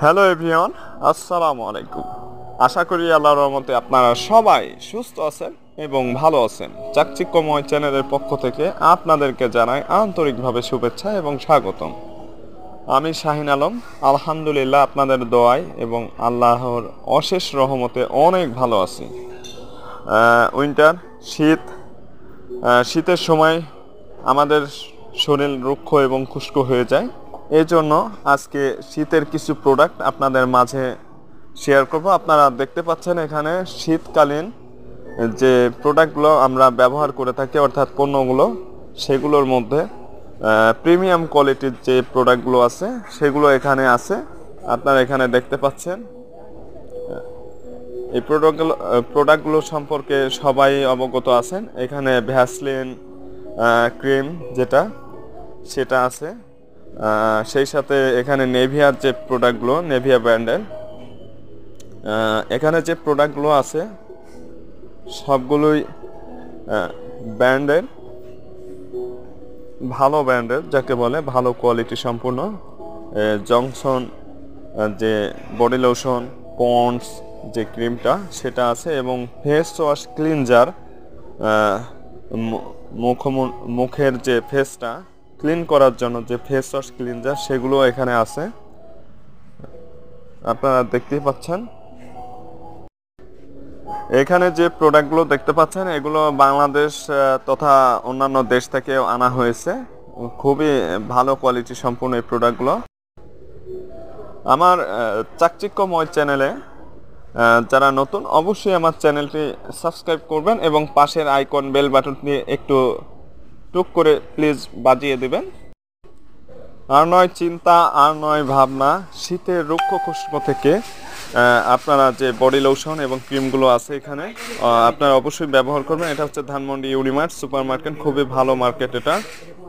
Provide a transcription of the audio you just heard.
Hello everyone, আসসালামু আলাইকুম। আশা করি আল্লাহর রহমতে আপনারা সবাই সুস্থ আছেন এবং ভালো আছেন। চাকচিক্যময় চ্যানেলের পক্ষ থেকে আপনাদেরকে জানাই আন্তরিকভাবে শুভেচ্ছা এবং স্বাগতম। আমি শাহিন আলম। আলহামদুলিল্লাহ আপনাদের দোয়ায় এবং আল্লাহর অশেষ রহমতে অনেক ভালো আছি। উইন্টার, শীত, শীতের সময় আমাদের শরীর রুক্ষ এবং খুশকো হয়ে যায়। এই জন্য আজকে শীতের কিছু প্রোডাক্ট আপনাদের মাঝে শেয়ার করব। আপনারা দেখতে পাচ্ছেন এখানে শীতকালীন যে প্রোডাক্টগুলো আমরা ব্যবহার করে থাকি, অর্থাৎ পণ্যগুলো, সেগুলোর মধ্যে প্রিমিয়াম কোয়ালিটির যে প্রোডাক্টগুলো আছে সেগুলো এখানে আছে। আপনারা এখানে দেখতে পাচ্ছেন। এই প্রোডাক্টগুলো সম্পর্কে সবাই অবগত আছেন। এখানে ভ্যাসলিন ক্রিম যেটা, সেটা আছে। সেই সাথে এখানে নেভিয়ার যে প্রোডাক্টগুলো, নেভিয়া ব্র্যান্ডের এখানে যে প্রোডাক্টগুলো আছে সবগুলোই ব্র্যান্ডের, ভালো ব্র্যান্ডের, যাকে বলে ভালো কোয়ালিটি সম্পূর্ণ। জনসন যে বডি লোশন, পন্ডস যে ক্রিমটা সেটা আছে, এবং ফেস ওয়াশ ক্লিনজার, মুখের যে ফেসটা ক্লিন করার জন্য যে ফেস ওয়াশ ক্লিনজার, সেগুলো এখানে আছে। আপনারা দেখতেই পাচ্ছেন এখানে যে প্রোডাক্টগুলো দেখতে পাচ্ছেন এগুলো বাংলাদেশ তথা অন্যান্য দেশ থেকে আনা হয়েছে। খুবই ভালো কোয়ালিটি সম্পূর্ণ এই প্রোডাক্টগুলো। আমার চাকচিক্যময় চ্যানেলে যারা নতুন, অবশ্যই আমার চ্যানেলটি সাবস্ক্রাইব করবেন এবং পাশের আইকন বেল বাটনটি একটু টুক করে প্লিজ বাজিয়ে দিবেন। আর নয় চিন্তা, আর নয় ভাবনা, শীতের রুক্ষ খুশকো থেকে আপনারা যে বডি লোশন এবং ক্রিমগুলো আছে এখানে আপনারা অবশ্যই ব্যবহার করবেন। এটা হচ্ছে ধানমন্ডি ইউনিমার্ট সুপার মার্কেট, খুবই ভালো মার্কেট এটা।